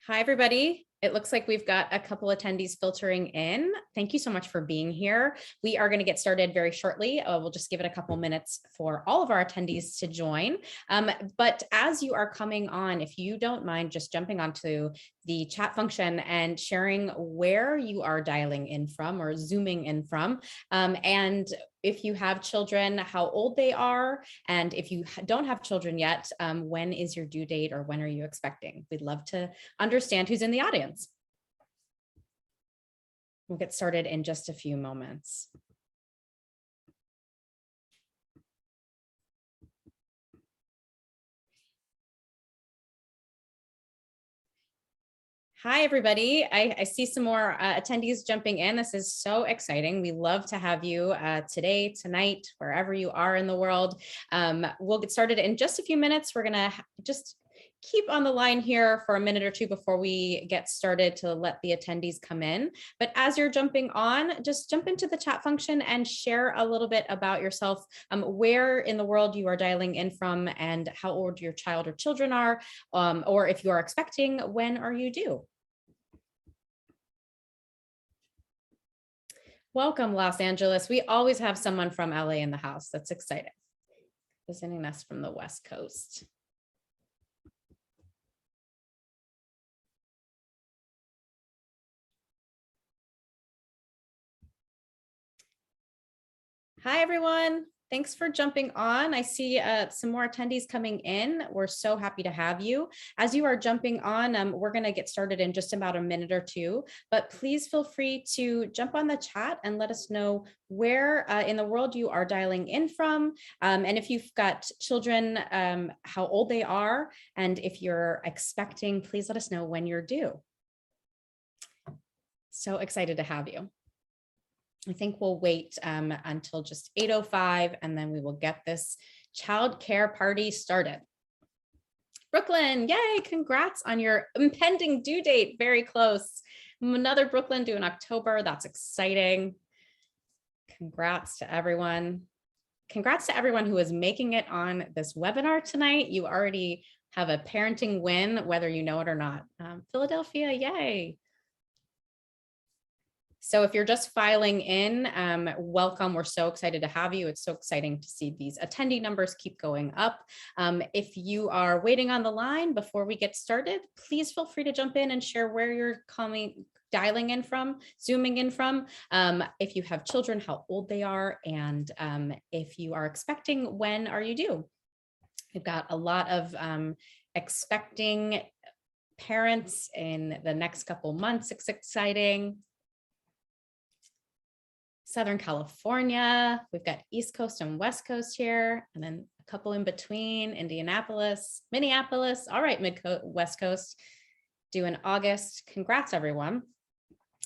Hi, everybody. It looks like we've got a couple attendees filtering in. Thank you so much for being here. We are going to get started very shortly. We'll just give it a couple minutes for all of our attendees to join. But as you are coming on, if you don't mind just jumping onto the chat function and sharing where you are dialing in from or zooming in from, and if you have children, how old they are, and if you don't have children yet, when is your due date or when are you expecting? We'd love to understand who's in the audience. We'll get started in just a few moments. Hi, everybody. I see some more attendees jumping in. This is so exciting. We love to have you today, tonight, wherever you are in the world. We'll get started in just a few minutes. We're going to just keep on the line here for a minute or two before we get started to let the attendees come in. But as you're jumping on, just jump into the chat function and share a little bit about yourself, where in the world you are dialing in from and how old your child or children are, or if you are expecting, when are you due? Welcome, Los Angeles. We always have someone from LA in the house. That's exciting. Visiting us from the West Coast. Hi, everyone. Thanks for jumping on. I see some more attendees coming in. We're so happy to have you. As you are jumping on, we're going to get started in just about a minute or two, but please feel free to jump on the chat and let us know where in the world you are dialing in from. And if you've got children, how old they are, and if you're expecting, please let us know when you're due. So excited to have you. I think we'll wait until just 8:05 and then we will get this childcare party started. Brooklyn, yay, congrats on your impending due date, very close. Another Brooklyn due in October, that's exciting. Congrats to everyone. Congrats to everyone who is making it on this webinar tonight. You already have a parenting win, whether you know it or not. Philadelphia, yay. So if you're just filing in, welcome. We're so excited to have you. It's so exciting to see these attendee numbers keep going up. If you are waiting on the line before we get started, please feel free to jump in and share where you're dialing in from, zooming in from. If you have children, how old they are, and if you are expecting, when are you due? We've got a lot of expecting parents in the next couple months. It's exciting. Southern California, we've got East Coast and West Coast here, and then a couple in between, Indianapolis, Minneapolis, all right, West Coast, due in August. Congrats, everyone.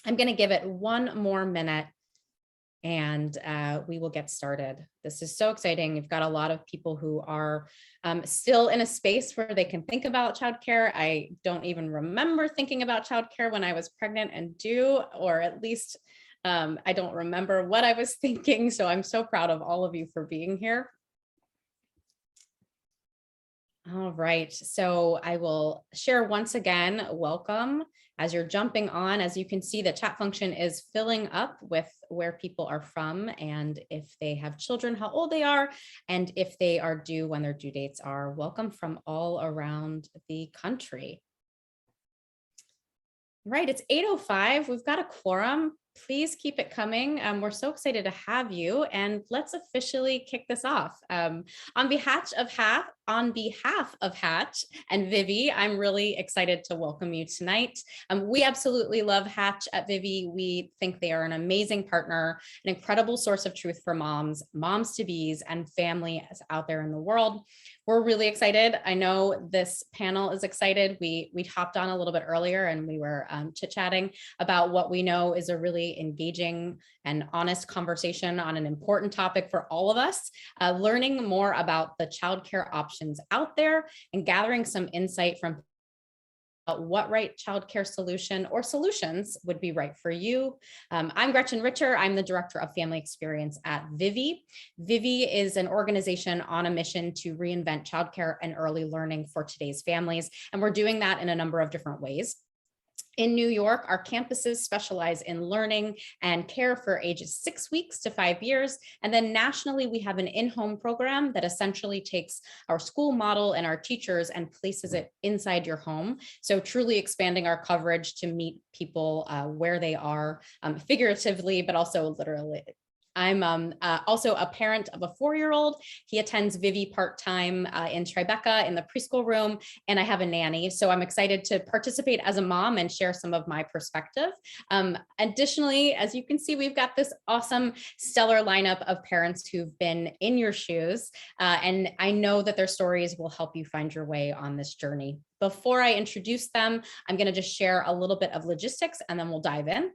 I'm gonna give it one more minute and we will get started. This is so exciting. You've got a lot of people who are still in a space where they can think about childcare. I don't even remember thinking about childcare when I was pregnant and due, or at least I don't remember what I was thinking. So I'm so proud of all of you for being here. All right, so I will share once again, welcome. As you're jumping on, as you can see, the chat function is filling up with where people are from and if they have children, how old they are, and if they are due, when their due dates are. Welcome from all around the country. Right, it's 8:05. We've got a quorum. Please keep it coming. We're so excited to have you, and let's officially kick this off. On behalf of Hatch and Vivvi, I'm really excited to welcome you tonight. We absolutely love Hatch at Vivvi. We think they are an amazing partner, an incredible source of truth for moms, moms-to-bees, and families out there in the world. We're really excited. I know this panel is excited. We hopped on a little bit earlier and we were chit-chatting about what we know is a really engaging and honest conversation on an important topic for all of us, learning more about the childcare options out there and gathering some insight from what right childcare solution or solutions would be right for you. I'm Gretchen Richer. I'm the Director of Family Experience at Vivvi. Vivvi is an organization on a mission to reinvent childcare and early learning for today's families. And we're doing that in a number of different ways. In New York, our campuses specialize in learning and care for ages 6 weeks to 5 years. And then nationally, we have an in-home program that essentially takes our school model and our teachers and places it inside your home. So truly expanding our coverage to meet people where they are, figuratively, but also literally. I'm also a parent of a 4-year-old. He attends Vivvi part-time in Tribeca in the preschool room, and I have a nanny. So I'm excited to participate as a mom and share some of my perspective. Additionally, as you can see, we've got this awesome, stellar lineup of parents who've been in your shoes. And I know that their stories will help you find your way on this journey. Before I introduce them, I'm going to just share a little bit of logistics and then we'll dive in.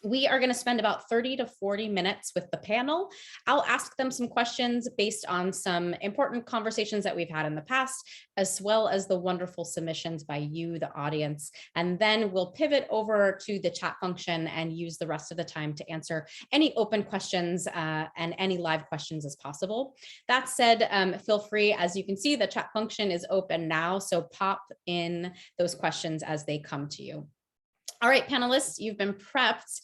We are going to spend about 30 to 40 minutes with the panel. I'll ask them some questions based on some important conversations that we've had in the past, as well as the wonderful submissions by you, the audience. And then we'll pivot over to the chat function and use the rest of the time to answer any open questions and any live questions as possible. That said, feel free, as you can see, the chat function is open now, so pop in those questions as they come to you. All right, panelists, you've been prepped.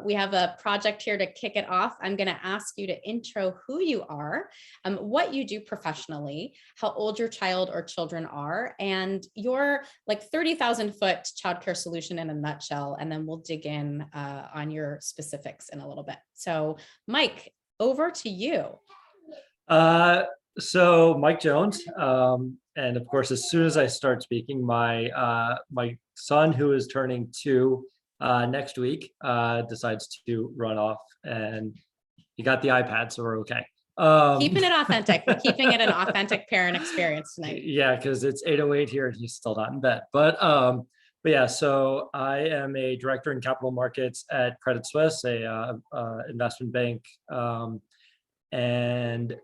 We have a project here to kick it off. I'm going to ask you to intro who you are, what you do professionally, how old your child or children are, and your like 30,000 foot childcare solution in a nutshell, and then we'll dig in on your specifics in a little bit. So Mike, over to you. So Mike Jones, and of course, as soon as I start speaking, my son, who is turning 2 next week, decides to run off, and he got the iPad, so we're okay. Keeping it authentic. We're keeping it an authentic parent experience tonight. Yeah, because it's 8:08 here, and he's still not in bed. But yeah, so I am a director in capital markets at Credit Suisse, a investment bank, and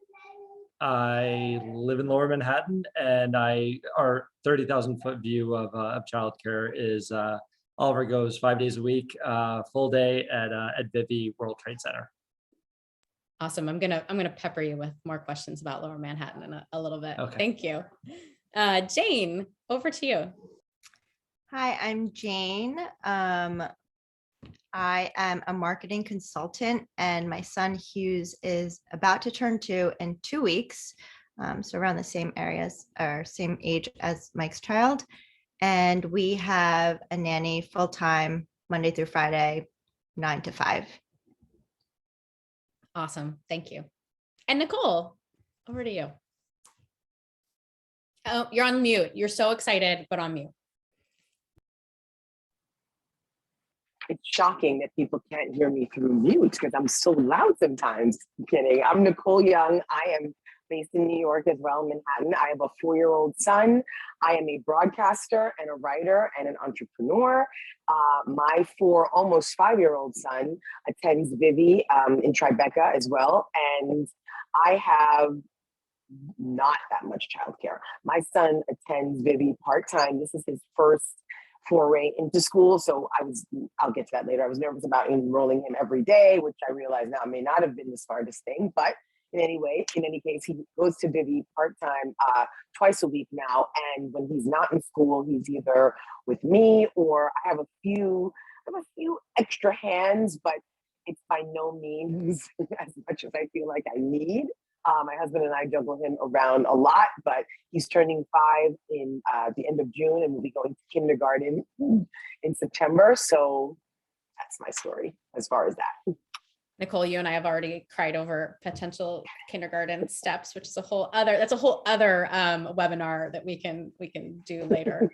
I live in Lower Manhattan, and our 30,000 foot view of childcare is Oliver goes 5 days a week, full day at Vivvi World Trade Center. Awesome. I'm gonna pepper you with more questions about Lower Manhattan in a little bit. Okay. Thank you. Jane, over to you. Hi, I'm Jane. I am a marketing consultant, and my son Hughes is about to turn 2 in 2 weeks. So around the same areas or same age as Mike's child. And we have a nanny full-time Monday through Friday, 9 to 5. Awesome. Thank you. And Nicole, over to you. Oh, you're on mute. You're so excited, but on mute. It's shocking that people can't hear me through mute because I'm so loud sometimes. I'm kidding. I'm Nicole Young. I am based in New York as well, Manhattan. I have a 4-year-old son. I am a broadcaster and a writer and an entrepreneur. My almost 5-year-old son attends Vivvi in Tribeca as well. And I have not that much childcare. My son attends Vivvi part-time. This is his first foray into school. So I'll get to that later. I was nervous about enrolling him every day, which I realize now may not have been the smartest thing, but in any case, he goes to Vivvi part-time twice a week now. And when he's not in school, he's either with me or I have a few extra hands, but it's by no means as much as I feel like I need. My husband and I juggle him around a lot, but he's turning 5 in the end of June and will be going to kindergarten in September. So that's my story as far as that. Nicole, you and I have already cried over potential kindergarten steps, which is a whole other webinar that we can do later.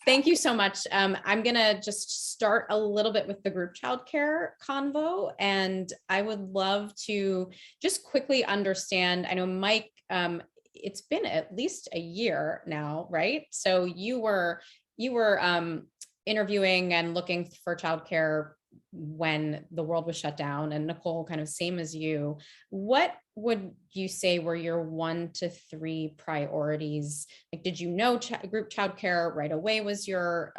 Thank you so much. I'm gonna just start a little bit with the group childcare convo, and I would love to just quickly understand. I know Mike, it's been at least a year now, right? So you were interviewing and looking for childcare when the world was shut down, and Nicole, kind of same as you, what would you say were your 1 to 3 priorities? Like, did you know group childcare right away was your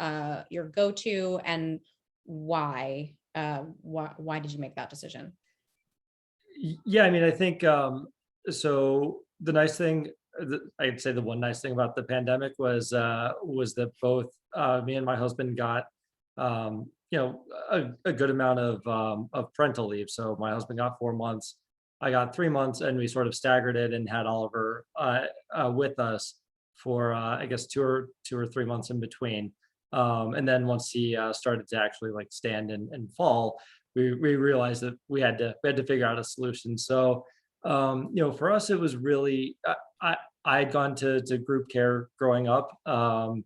go-to, and why? Why did you make that decision? Yeah, I mean, I think so. The nice thing, I'd say the one nice thing about the pandemic was that both me and my husband got a good amount of parental leave. So my husband got 4 months, I got 3 months, and we sort of staggered it and had Oliver with us for I guess 2 or 3 months in between. And then once he started to actually like stand and fall, we realized that we had to figure out a solution. So for us, it was really I had gone to group care growing up, and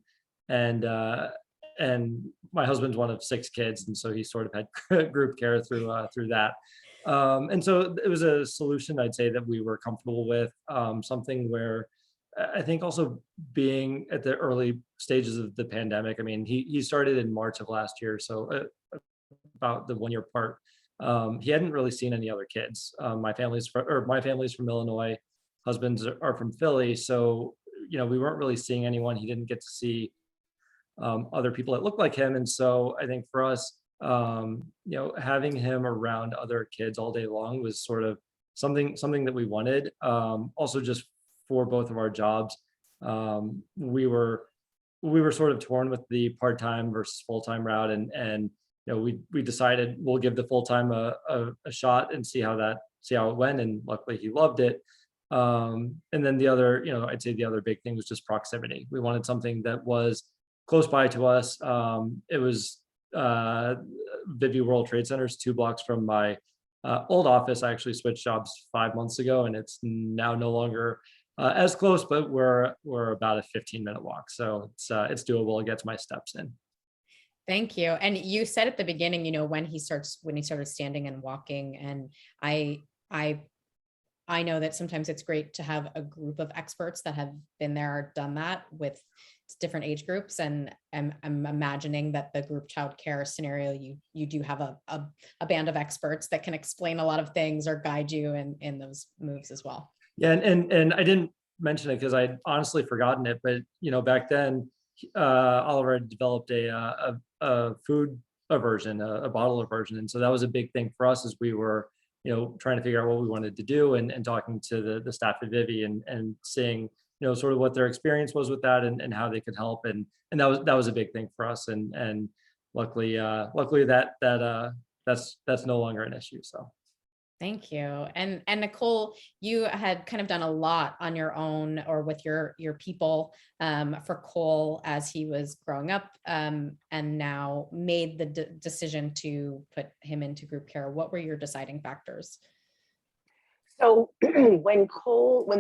my husband's one of 6 kids, and so he sort of had group care through that. And so it was a solution I'd say that we were comfortable with, something where I think also being at the early stages of the pandemic. I mean, he started in March of last year, so about the 1 year part. He hadn't really seen any other kids. My family's from Illinois, husbands are from Philly, so we weren't really seeing anyone. He didn't get to see other people that looked like him, and so I think for us, having him around other kids all day long was sort of something that we wanted. Also, just for both of our jobs, we were sort of torn with the part-time versus full-time route, and we decided we'll give the full-time a shot and see how it went, and luckily he loved it. And then the other, I'd say the other big thing was just proximity. We wanted something that was close by to us. It was Vivvi World Trade Center is 2 blocks from my old office. I actually switched jobs 5 months ago, and it's now no longer as close, but we're about a 15-minute walk, so it's doable. It gets my steps in. Thank you. And you said at the beginning, when he started standing and walking, and I know that sometimes it's great to have a group of experts that have been there, done that with different age groups. And I'm imagining that the group childcare scenario, you do have a band of experts that can explain a lot of things or guide you in those moves as well. Yeah, and I didn't mention it because I'd honestly forgotten it, but back then, Oliver had developed a food aversion, a bottle aversion, and so that was a big thing for us as we were trying to figure out what we wanted to do, and talking to the staff at Vivvi and seeing sort of what their experience was with that, and how they could help, and that was a big thing for us, and luckily that's no longer an issue. So thank you. And Nicole, you had kind of done a lot on your own or with your people for Cole as he was growing up, and now made the decision to put him into group care. What were your deciding factors? So when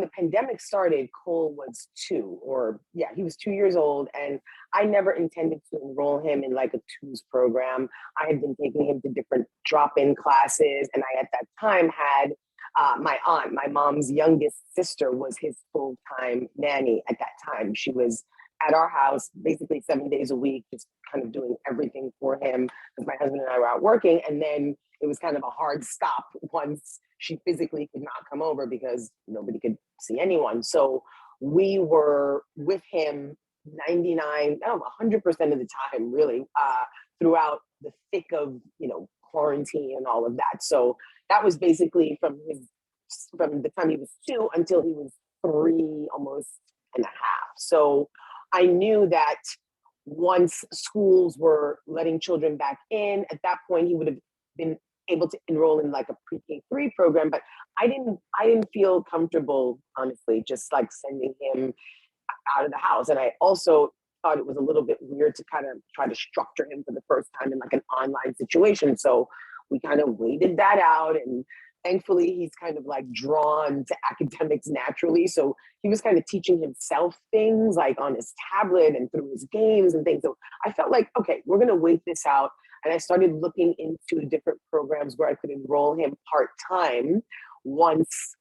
the pandemic started, Cole was 2, he was 2 years old, and I never intended to enroll him in like a twos program. I had been taking him to different drop-in classes, and I at that time had my aunt, my mom's youngest sister, was his full-time nanny at that time. She was at our house basically 7 days a week, just kind of doing everything for him because my husband and I were out working. And then it was kind of a hard stop once she physically could not come over because nobody could see anyone. So we were with him 100% of the time, really, throughout the thick of, quarantine and all of that. So that was basically from the time he was 2 until he was 3, almost and a half. So I knew that once schools were letting children back in, at that point he would have been able to enroll in like a pre-K3 program, but I didn't feel comfortable, honestly, just like sending him out of the house. And I also thought it was a little bit weird to kind of try to structure him for the first time in like an online situation. So we kind of waited that out, and thankfully he's kind of like drawn to academics naturally. So he was kind of teaching himself things like on his tablet and through his games and things. So I felt like, okay, we're going to wait this out. And I started looking into different programs where I could enroll him part-time once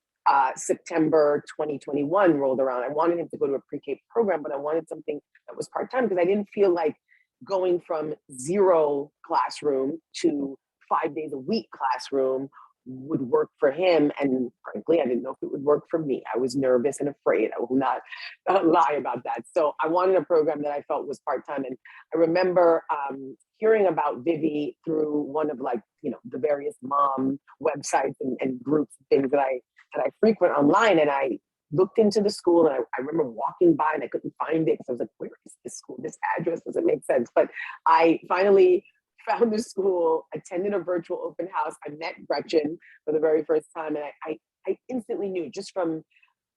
September 2021 rolled around. I wanted him to go to a pre-K program, but I wanted something that was part-time because I didn't feel like going from 0 classroom to 5 days a week classroom would work for him. And frankly, I didn't know if it would work for me. I was nervous and afraid. I will not lie about that. So I wanted a program that I felt was part-time. And I remember hearing about Vivvi through one of the various mom websites and groups and things that I frequent online. And I looked into the school, and I remember walking by and I couldn't find it because I was like, where is this school? This address doesn't make sense. But I finally found the school, attended a virtual open house. I met Gretchen for the very first time. And I instantly knew, just from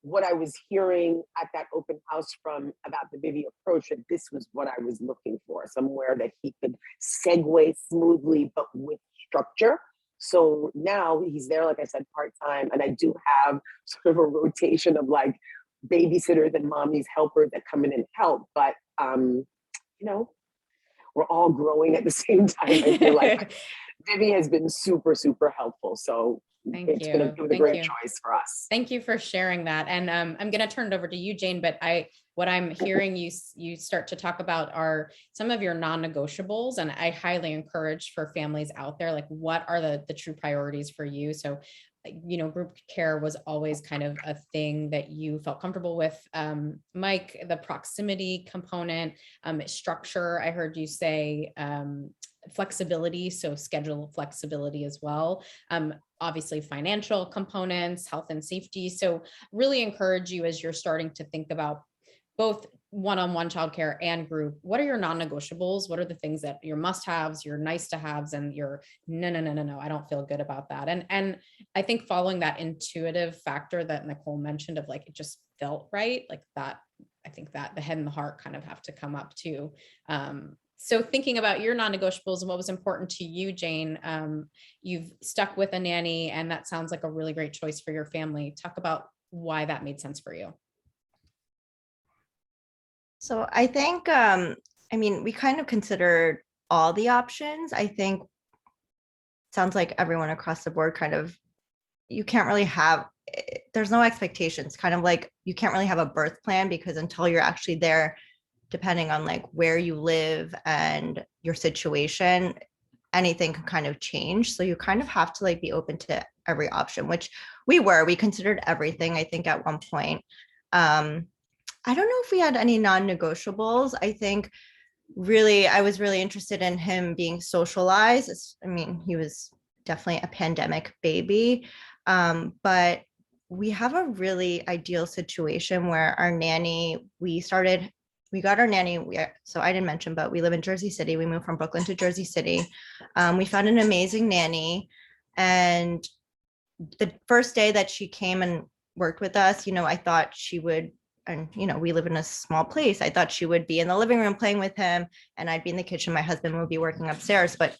what I was hearing at that open house about the Vivvi approach, that this was what I was looking for, somewhere that he could segue smoothly, but with structure. So now he's there, like I said, part-time. And I do have sort of a rotation of babysitters and mommy's helpers that come in and help. But, we're all growing at the same time. I feel like Vivvi has been super, super helpful. So it was a great choice for us. Thank you for sharing that. And I'm going to turn it over to you, Jane, but what I'm hearing you start to talk about are some of your non-negotiables. And I highly encourage for families out there, what are the true priorities for you? So, group care was always kind of a thing that you felt comfortable with. Mike, the proximity component, structure, I heard you say, flexibility, so schedule flexibility as well. Obviously financial components, health and safety. So really encourage you, as you're starting to think about both one-on-one childcare and group, what are your non-negotiables? What are the things that your must-haves, your nice-to-haves, and your no, I don't feel good about that. And I think following that intuitive factor that Nicole mentioned of it just felt right, that, I think that the head and the heart kind of have to come up too. So thinking about your non-negotiables and what was important to you, Jane, you've stuck with a nanny, and that sounds like a really great choice for your family. Talk about why that made sense for you. So I think, we kind of considered all the options. I think sounds like everyone across the board you can't really there's no expectations, kind of like you can't really have a birth plan, because until you're actually there, depending on where you live and your situation, anything can kind of change. So you kind of have to be open to every option, which we considered everything, I think, at one point. I don't know if we had any non-negotiables. I think I was really interested in him being socialized. He was definitely a pandemic baby, but we have a really ideal situation where our nanny, we got our nanny. So I didn't mention, but we live in Jersey City. We moved from Brooklyn to Jersey City. We found an amazing nanny. And the first day that she came and worked with us, I thought she would, and, we live in a small place. I thought she would be in the living room playing with him, and I'd be in the kitchen. My husband would be working upstairs. But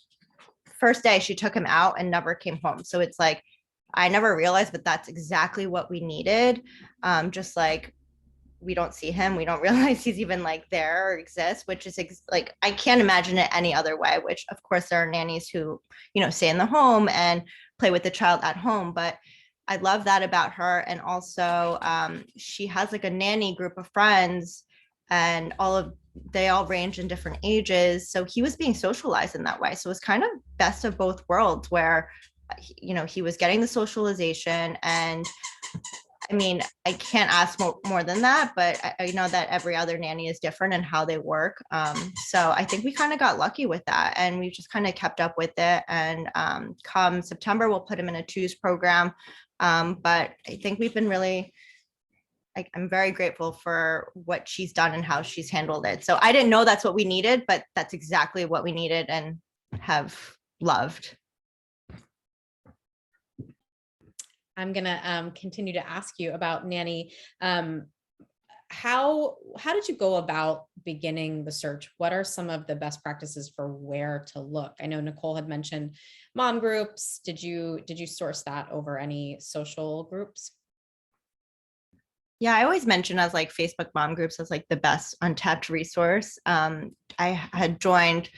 first day she took him out and never came home. So it's I never realized, but that's exactly what we needed. Just we don't see him, we don't realize he's even there or exists, which is I can't imagine it any other way, which of course there are nannies who, stay in the home and play with the child at home. But I love that about her. And also she has a nanny group of friends, and they all range in different ages. So he was being socialized in that way. So it was kind of best of both worlds, where, he was getting the socialization. And I can't ask more than that, but I know that every other nanny is different in how they work. So I think we kind of got lucky with that, and we've just kind of kept up with it. And come September, we'll put him in a twos program. But I think we've been really, I'm very grateful for what she's done and how she's handled it. So I didn't know that's what we needed, but that's exactly what we needed and have loved. I'm going to continue to ask you about nanny. How did you go about beginning the search? What are some of the best practices for where to look? I know Nicole had mentioned mom groups. Did you source that over any social groups? Yeah, I always mention as Facebook mom groups as the best untapped resource. I had joined,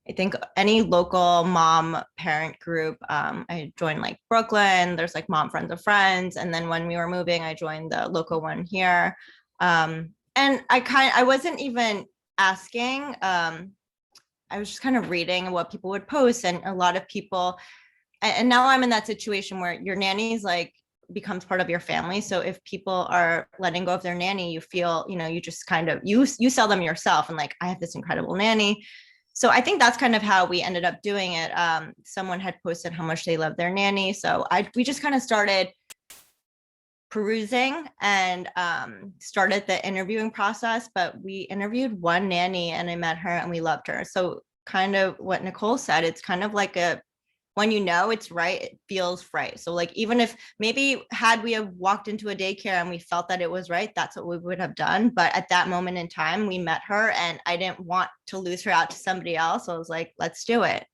I think, any local mom parent group. I joined Brooklyn, there's Mom Friends of Friends. And then when we were moving, I joined the local one here. And I wasn't even asking. I was just kind of reading what people would post, and a lot of people, and now I'm in that situation where your nanny's like becomes part of your family. So if people are letting go of their nanny, you feel, you just kind of, you sell them yourself and like, I have this incredible nanny. So I think that's kind of how we ended up doing it. Someone had posted how much they love their nanny. So we just kind of started perusing and started the interviewing process, but we interviewed one nanny and I met her and we loved her. So kind of what Nicole said, it's kind of like when it's right, it feels right. So like, even if maybe had we have walked into a daycare and we felt that it was right, that's what we would have done. But at that moment in time, we met her and I didn't want to lose her out to somebody else. So I was like, let's do it.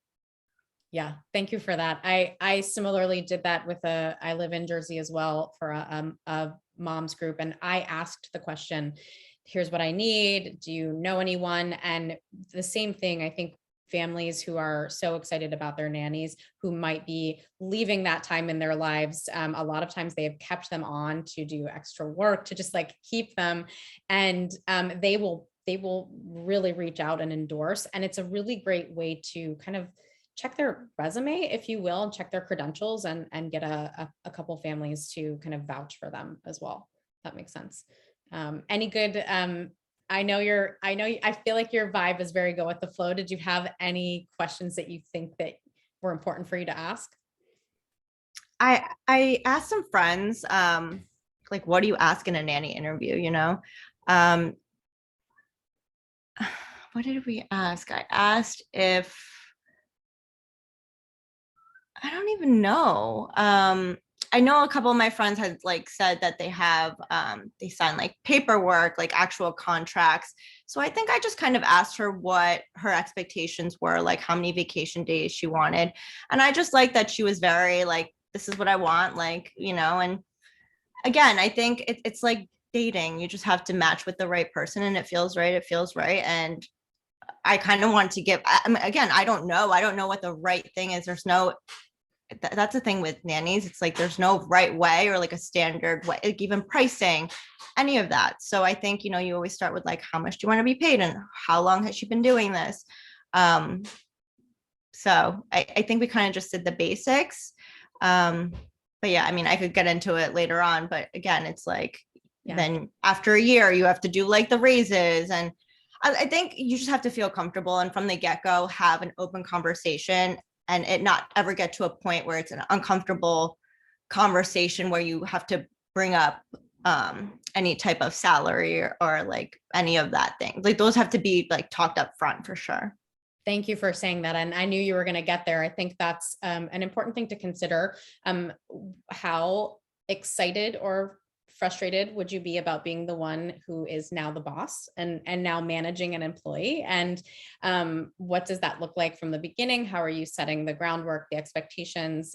Yeah, thank you for that. I similarly did that with I live in Jersey as well for a mom's group. And I asked the question, here's what I need. Do you know anyone? And the same thing, I think families who are so excited about their nannies who might be leaving that time in their lives. A lot of times they have kept them on to do extra work to just like keep them. And they will really reach out and endorse. And it's a really great way to kind of check their resume, if you will, and check their credentials and get a couple families to kind of vouch for them as well. That makes sense. Any good, I feel like your vibe is very go with the flow. Did you have any questions that you think that were important for you to ask? I asked some friends, like, what do you ask in a nanny interview? What did we ask? I asked if, I don't even know. I know a couple of my friends had like said that they have, they sign like paperwork, like actual contracts. So I think I just kind of asked her what her expectations were, like how many vacation days she wanted. And I just like that she was very like, this is what I want, like, and again, I think it's like dating. You just have to match with the right person and it feels right. And I kind of wanted to give, again, I don't know what the right thing is. There's no, that's the thing with nannies. It's like, there's no right way or like a standard way, like even pricing, any of that. So I think, you always start with like, how much do you want to be paid and how long has she been doing this? So I think we kind of just did the basics. But yeah, I mean, I could get into it later on, but again, it's like, then after a year, you have to do like the raises. And I think you just have to feel comfortable and from the get-go, have an open conversation and it not ever get to a point where it's an uncomfortable conversation where you have to bring up any type of salary or like any of that thing. Like those have to be like talked up front for sure. Thank you for saying that. And I knew you were going to get there. I think that's an important thing to consider. How excited or frustrated would you be about being the one who is now the boss and now managing an employee? And what does that look like from the beginning? How are you setting the groundwork, the expectations?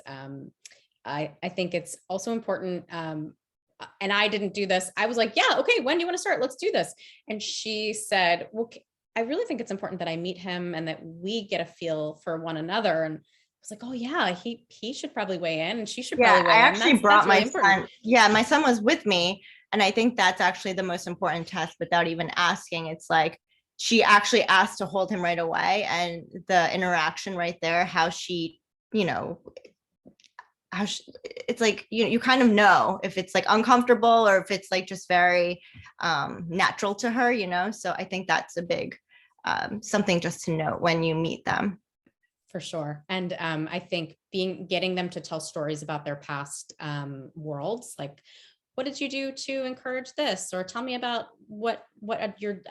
I think it's also important. And I didn't do this. I was like, yeah, okay, when do you want to start? Let's do this. And she said, well, I really think it's important that I meet him and that we get a feel for one another. And I was like, oh yeah, he should probably weigh in and she should probably weigh in. I actually brought my son. Yeah, my son was with me. And I think that's actually the most important test without even asking. It's like, she actually asked to hold him right away. And the interaction right there, how she, it's like, you kind of know if it's like uncomfortable or if it's like just very natural to her, so I think that's a big something just to note when you meet them. For sure. And I think getting them to tell stories about their past worlds, like, what did you do to encourage this? Or tell me about what your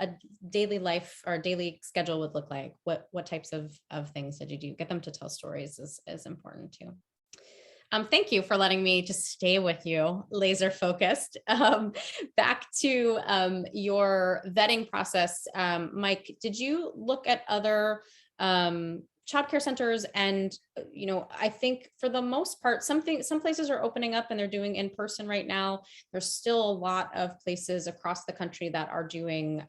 daily life or daily schedule would look like. What types of things did you do? Get them to tell stories is important too. Thank you for letting me just stay with you, laser focused. Back to your vetting process. Mike, did you look at other childcare centers? And, I think for the most part, some places are opening up and they're doing in person right now. There's still a lot of places across the country that are doing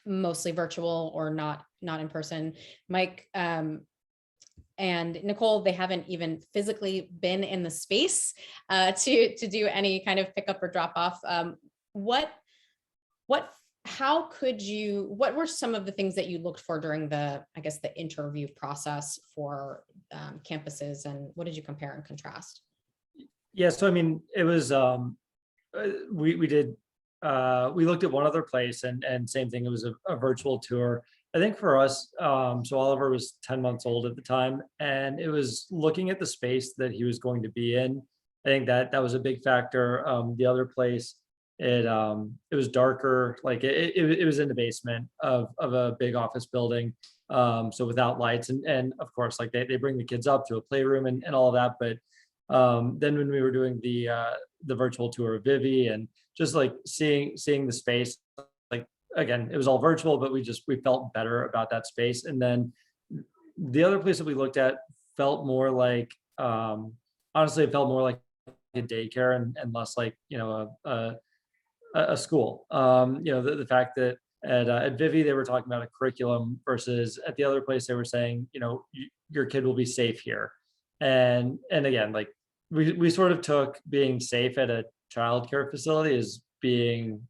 mostly virtual or not in person. Mike, and Nicole, they haven't even physically been in the space to do any kind of pickup or drop off. What how could you, what were some of the things that you looked for during the, I guess, the interview process for campuses, and what did you compare and contrast? Yeah, so I mean, it was we did we looked at one other place, and same thing, it was a virtual tour. I think for us, so Oliver was 10 months old at the time, and it was looking at the space that he was going to be in. I think that was a big factor. The other place, it was darker, like it was in the basement of a big office building, so without lights, and of course, like they bring the kids up to a playroom and all of that. But then when we were doing the virtual tour of Vivvi, and just like seeing the space, like again, it was all virtual, but we felt better about that space. And then the other place that we looked at felt more like, honestly, it felt more like a daycare, and less like, you know, a school. You know, the fact that at Vivvi they were talking about a curriculum, versus at the other place they were saying, you know, your kid will be safe here. And again, like we sort of took being safe at a childcare facility as being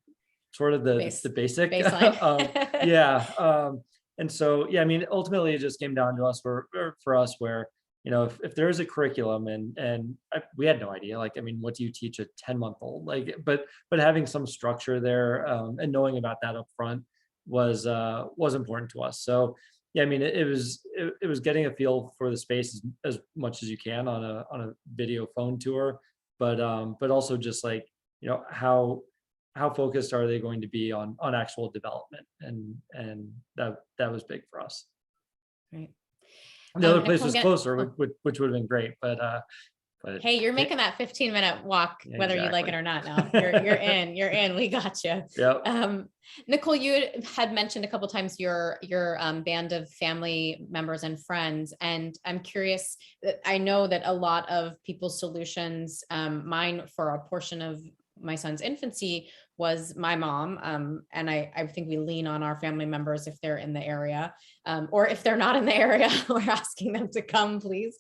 sort of the basic Baseline. yeah. And so yeah, I mean, ultimately it just came down to us, for us, where, you know, if there is a curriculum, and we had no idea, like, I mean, what do you teach a 10-month-old, like, but having some structure there, and knowing about that up front was important to us. So yeah, I mean, it was getting a feel for the space as much as you can on a video phone tour, but also just like, you know, how focused are they going to be on actual development, and that was big for us. Right. The other place Nicole, was closer, which would have been great, but hey, you're making that 15-minute walk, Yeah, whether you like exactly. it or not. Now you're in. We got you. yeah. Nicole, you had mentioned a couple times your band of family members and friends, and I'm curious. I know that a lot of people's solutions, mine for a portion of my son's infancy, was my mom. And I think we lean on our family members if they're in the area, or if they're not in the area, we're asking them to come, please.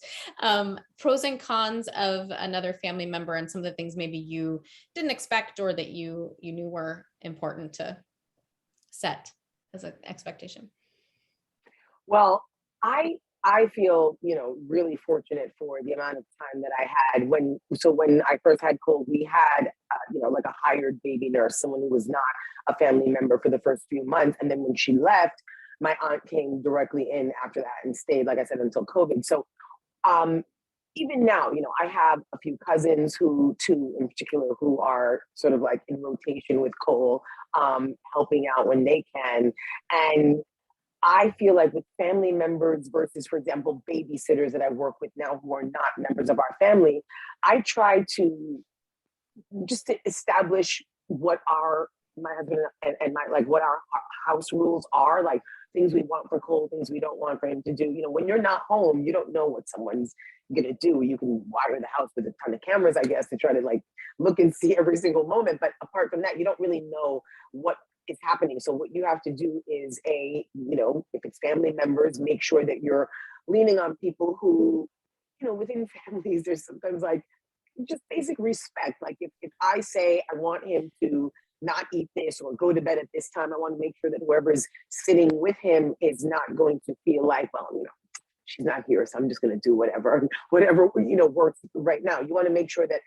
Pros and cons of another family member, and some of the things maybe you didn't expect, or that you knew were important to set as an expectation. Well, I feel, you know, really fortunate for the amount of time that I had when I first had Cole, we had, you know, like a hired baby nurse, someone who was not a family member for the first few months. And then when she left, my aunt came directly in after that and stayed, like I said, until COVID. So even now, you know, I have a few cousins two in particular, who are sort of like in rotation with Cole, helping out when they can. And I feel like with family members versus, for example, babysitters that I work with now who are not members of our family, I try to just to establish what my husband and my, like, what our house rules are, like things we want for Cole, things we don't want for him to do. You know, when you're not home, you don't know what someone's gonna do. You can wire the house with a ton of cameras, I guess, to try to like look and see every single moment. But apart from that, you don't really know what is happening. So what you have to do is you know, if it's family members, make sure that you're leaning on people who, you know, within families, there's sometimes like just basic respect. Like if I say I want him to not eat this or go to bed at this time, I want to make sure that whoever's sitting with him is not going to feel like, well, you know, she's not here, so I'm just going to do whatever, you know, works right now. You want to make sure that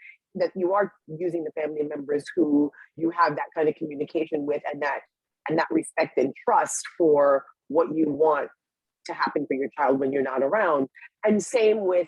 you are using the family members who you have that kind of communication with, and that respect and trust for what you want to happen for your child when you're not around. And same with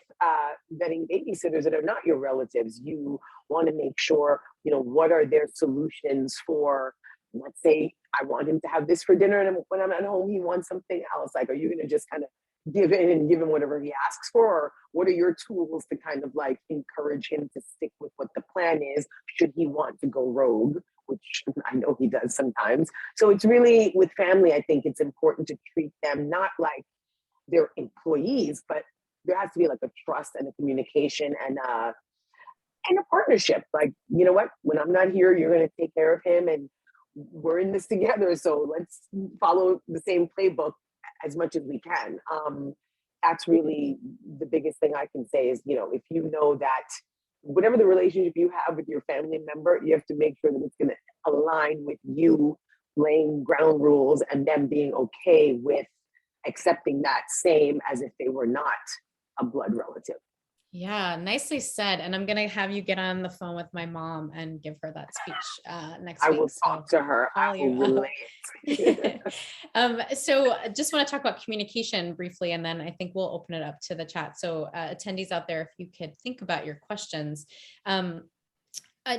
vetting babysitters that are not your relatives. You want to make sure, you know, what are their solutions for, let's say I want him to have this for dinner, and when I'm at home he wants something else. Like, are you going to just kind of give in and give him whatever he asks for? Or what are your tools to kind of like encourage him to stick with what the plan is, should he want to go rogue, which I know he does sometimes. So it's really, with family, I think it's important to treat them not like they're employees, but there has to be like a trust and a communication and a partnership. Like, you know what, when I'm not here, you're going to take care of him, and we're in this together. So let's follow the same playbook as much as we can. That's really the biggest thing I can say is, you know, if you know that whatever the relationship you have with your family member, you have to make sure that it's going to align with you laying ground rules and them being okay with accepting that same as if they were not a blood relative. Yeah, nicely said. And I'm going to have you get on the phone with my mom and give her that speech next I week. will So talk to her. I call will you up. relay it. So I just want to talk about communication briefly, and then I think we'll open it up to the chat. So attendees out there, if you could think about your questions.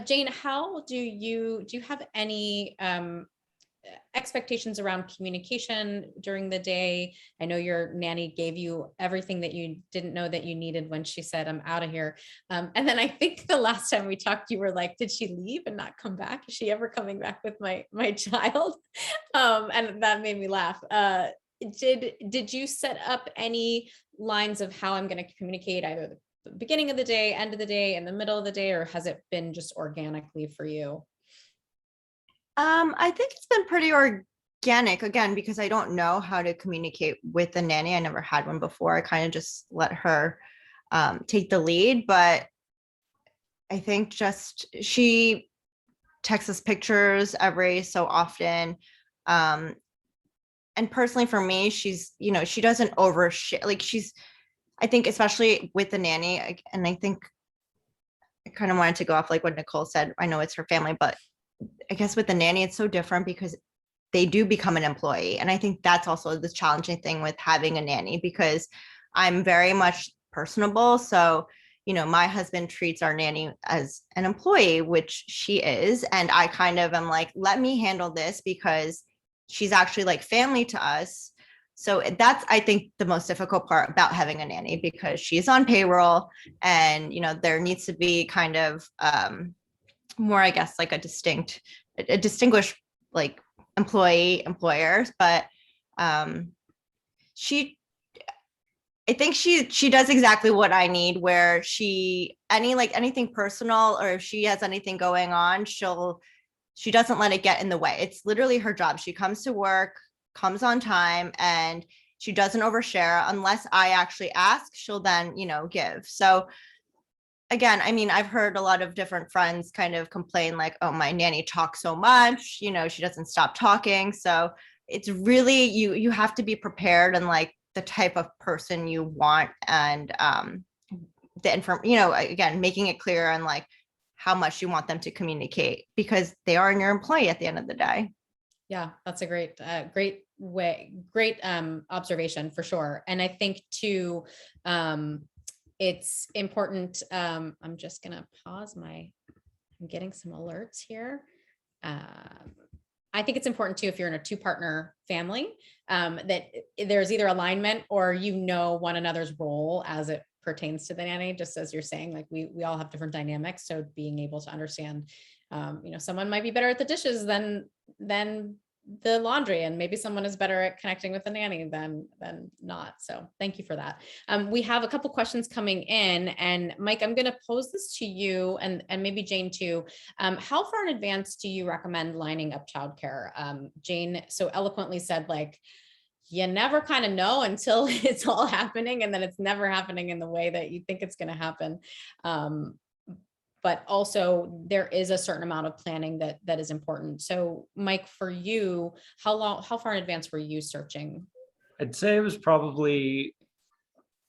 Jane, how do you have any expectations around communication during the day? I know your nanny gave you everything that you didn't know that you needed when she said, I'm out of here. And then I think the last time we talked, you were like, did she leave and not come back? Is she ever coming back with my child? And that made me laugh. Did you set up any lines of how I'm going to communicate either the beginning of the day, end of the day, in the middle of the day, or has it been just organically for you? I think it's been pretty organic, again, because I don't know how to communicate with a nanny. I never had one before. I kind of just let her take the lead. But I think just she texts us pictures every so often. And personally for me, she's, she doesn't overshare. Like I think especially with the nanny, and I think I kind of wanted to go off like what Nicole said. I know it's her family, but I guess with the nanny, it's so different because they do become an employee. And I think that's also the challenging thing with having a nanny, because I'm very much personable. So, my husband treats our nanny as an employee, which she is. And I kind of am like, let me handle this because she's actually like family to us. So that's, I think, the most difficult part about having a nanny, because she's on payroll and, there needs to be kind of, more, I guess, like a distinguished like employer. But I think she does exactly what I need, where anything personal, or if she has anything going on, she doesn't let it get in the way. It's literally her job. She comes to work, comes on time, and she doesn't overshare unless I actually ask. She'll then, give. So again, I mean, I've heard a lot of different friends kind of complain like, oh, my nanny talks so much, she doesn't stop talking. So it's really, you have to be prepared and like the type of person you want, and again, making it clear on like how much you want them to communicate, because they are your employee at the end of the day. Yeah, that's a great observation for sure. And I think too, it's important. I'm just going to pause I'm getting some alerts here. I think it's important too, if you're in a 2-partner family, that there's either alignment or, one another's role as it pertains to the nanny, just as you're saying, like we all have different dynamics. So being able to understand, someone might be better at the dishes than the laundry, and maybe someone is better at connecting with the nanny than not. So thank you for that. We have a couple questions coming in, and Mike, I'm going to pose this to you, and maybe Jane too. How far in advance do you recommend lining up childcare? Jane so eloquently said, like, you never kind of know until it's all happening, and then it's never happening in the way that you think it's going to happen. But also there is a certain amount of planning that is important. So Mike, for you, how far in advance were you searching? I'd say it was probably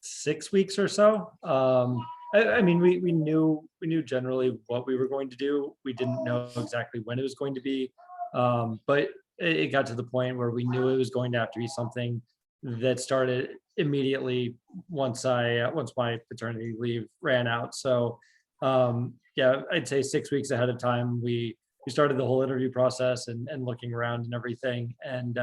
6 weeks or so. I mean, we knew generally what we were going to do. We didn't know exactly when it was going to be, but it got to the point where we knew it was going to have to be something that started immediately once my paternity leave ran out. So yeah, I'd say 6 weeks ahead of time, we started the whole interview process and looking around and everything. And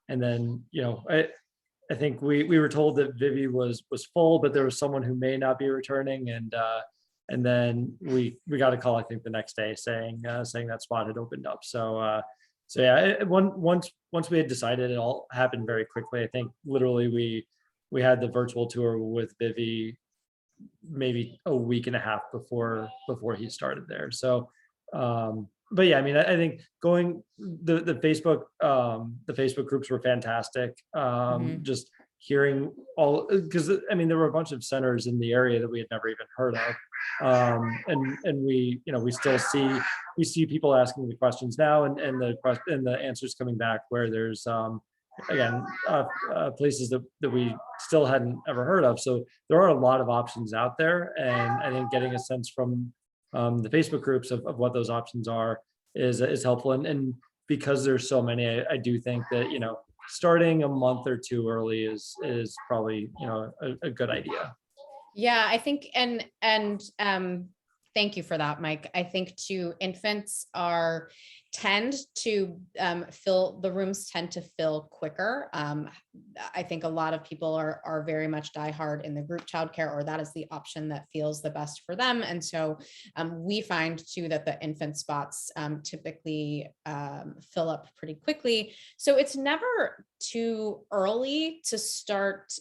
then, I think we were told that Vivvi was full, but there was someone who may not be returning. And then we got a call, I think the next day, saying that spot had opened up. So yeah, once we had decided, it all happened very quickly. I think literally we had the virtual tour with Vivvi maybe a week and a half before he started there. So but yeah, I mean, I think the Facebook groups were fantastic. Just hearing all, because I mean, there were a bunch of centers in the area that we had never even heard of. And we, you know, we see people asking the questions now, and the answers coming back where there's again places that we still hadn't ever heard of. So there are a lot of options out there, and I think getting a sense from the Facebook groups of what those options are is helpful. And because there's so many, I do think that, you know, starting a month or two early is probably, you know, a good idea. Yeah, I think, and thank you for that, Mike. I think too, infants tend to the rooms tend to fill quicker. I think a lot of people are very much diehard in the group childcare, or that is the option that feels the best for them. And so we find too that the infant spots typically fill up pretty quickly. So it's never too early to start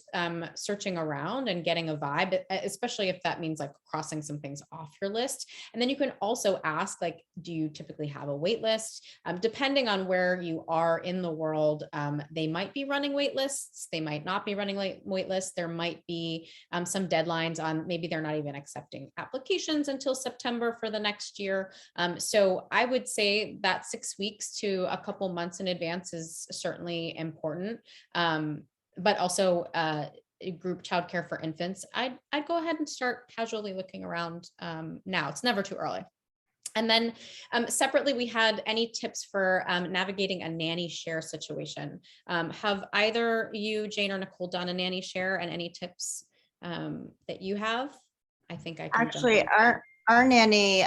searching around and getting a vibe, especially if that means like crossing some things off your list. And then you can also ask, like, do you typically have a wait list? Depending on where you are in the world, they might be running wait lists. They might not be running wait lists. There might be some deadlines on, maybe they're not even accepting applications until September for the next year. So I would say that 6 weeks to a couple months in advance is certainly important. But also group childcare for infants, I'd go ahead and start casually looking around now. It's never too early. And then separately, we had any tips for navigating a nanny share situation. Have either you, Jane or Nicole, done a nanny share, and any tips that you have? I think I can actually our nanny,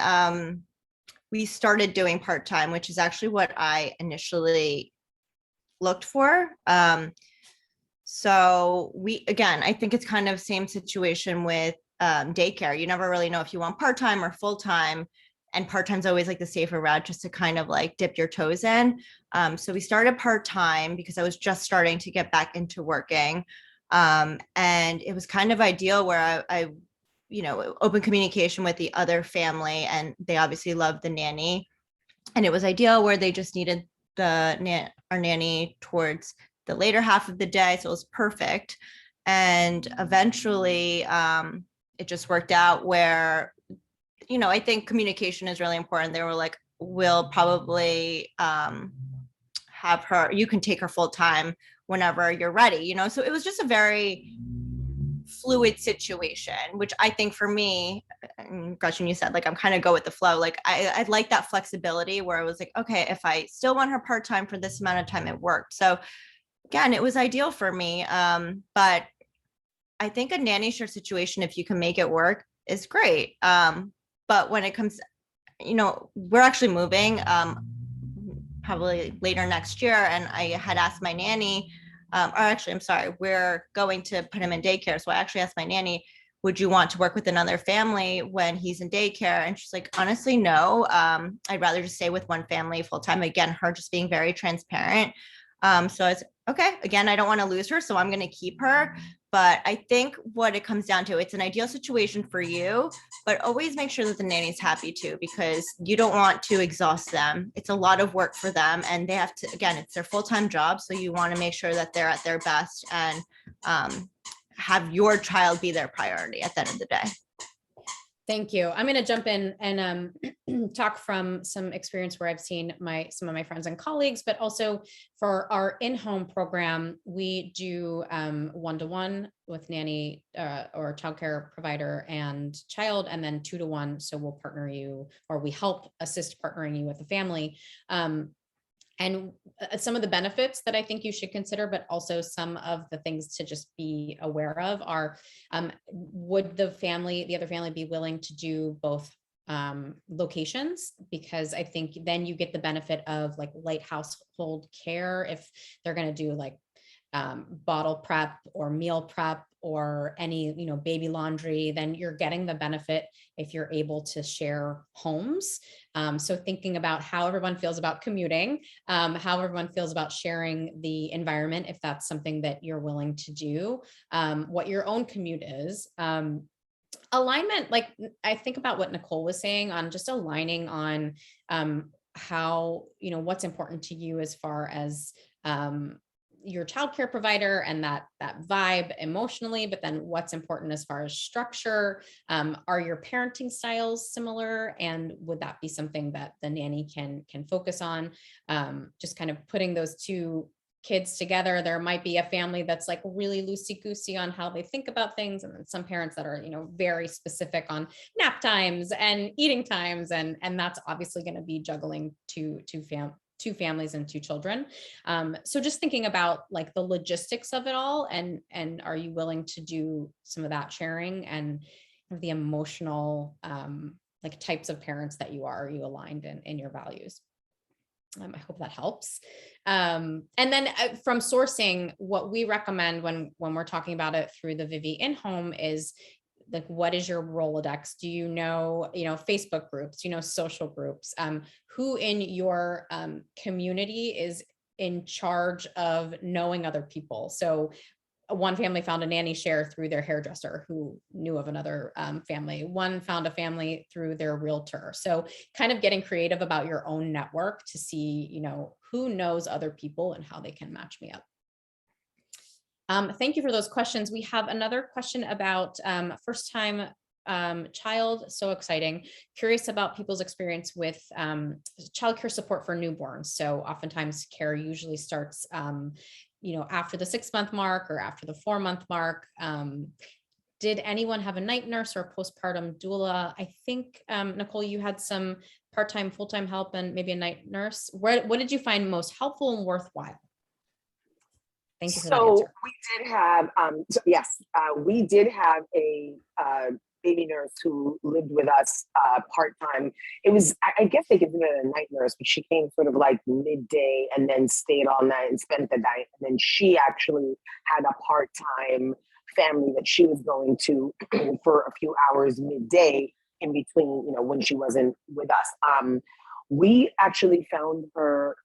we started doing part-time, which is actually what I initially looked for. So again, I think it's kind of same situation with daycare. You never really know if you want part-time or full-time. And part-time's always like the safer route, just to kind of like dip your toes in. So we started part-time because I was just starting to get back into working. And it was kind of ideal where I you know, open communication with the other family, and they obviously loved the nanny. And it was ideal where they just needed our nanny towards the later half of the day. So it was perfect. And eventually it just worked out where, you know, I think communication is really important. They were like, we'll probably have her, you can take her full time whenever you're ready, you know? So it was just a very fluid situation, which I think for me, Gretchen, you said, like, I'm kind of go with the flow. Like I like that flexibility where I was like, okay, if I still want her part-time for this amount of time, it worked. So again, it was ideal for me. But I think a nanny share situation, if you can make it work, is great. But when it comes, you know, we're actually moving probably later next year. And I had asked my nanny, or actually, I'm sorry, we're going to put him in daycare. So I actually asked my nanny, would you want to work with another family when he's in daycare? And she's like, honestly, no. I'd rather just stay with one family full time. Again, her just being very transparent. So I was okay, again, I don't want to lose her, so I'm going to keep her. But I think what it comes down to, it's an ideal situation for you, but always make sure that the nanny's happy too, because you don't want to exhaust them. It's a lot of work for them, and they have to, again, it's their full-time job. So you want to make sure that they're at their best and have your child be their priority at the end of the day. Thank you. I'm going to jump in and talk from some experience where I've seen some of my friends and colleagues, but also for our in-home program, we do one-to-one with nanny or childcare provider and child, and then 2-to-1. So we'll partner you, or we help assist partnering you with the family. And some of the benefits that I think you should consider, but also some of the things to just be aware of are, would the other family be willing to do both locations? Because I think then you get the benefit of like light household care if they're going to do like bottle prep or meal prep or any, you know, baby laundry, then you're getting the benefit if you're able to share homes. So thinking about how everyone feels about commuting, how everyone feels about sharing the environment, if that's something that you're willing to do, what your own commute is. Alignment, like I think about what Nicole was saying on just aligning on how, you know, what's important to you as far as your childcare provider and that vibe emotionally, but then what's important as far as structure. Are your parenting styles similar? And would that be something that the nanny can focus on? Just kind of putting those two kids together. There might be a family that's like really loosey-goosey on how they think about things, and then some parents that are, very specific on nap times and eating times, and that's obviously going to be juggling two families and two children. So just thinking about like the logistics of it all, and are you willing to do some of that sharing, and the emotional like types of parents that you are you aligned in your values? I hope that helps. And then from sourcing, what we recommend when we're talking about it through the Vivvi in-home is like, what is your Rolodex? Do you know, Facebook groups, social groups, who in your community is in charge of knowing other people? So one family found a nanny share through their hairdresser who knew of another family. One found a family through their realtor. So kind of getting creative about your own network to see, who knows other people and how they can match me up. Thank you for those questions. We have another question about first time child. So exciting. Curious about people's experience with childcare support for newborns. So oftentimes care usually starts after the 6-month mark or after the 4-month mark. Did anyone have a night nurse or a postpartum doula? I think, Nicole, you had some part-time, full-time help and maybe a night nurse. What did you find most helpful and worthwhile? Thank you for that answer. We did have, we did have a baby nurse who lived with us part-time. It was, I guess they consider it a night nurse, but she came sort of like midday and then stayed all night and spent the night. And then she actually had a part-time family that she was going to for a few hours midday in between, when she wasn't with us. We actually found her,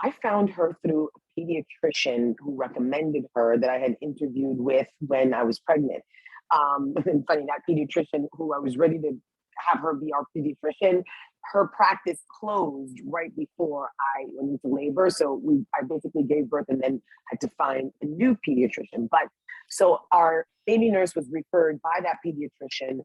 I found her through a pediatrician who recommended her that I had interviewed with when I was pregnant. And funny, that pediatrician who I was ready to have her be our pediatrician, her practice closed right before I went into labor. So I basically gave birth and then had to find a new pediatrician. But so our baby nurse was referred by that pediatrician.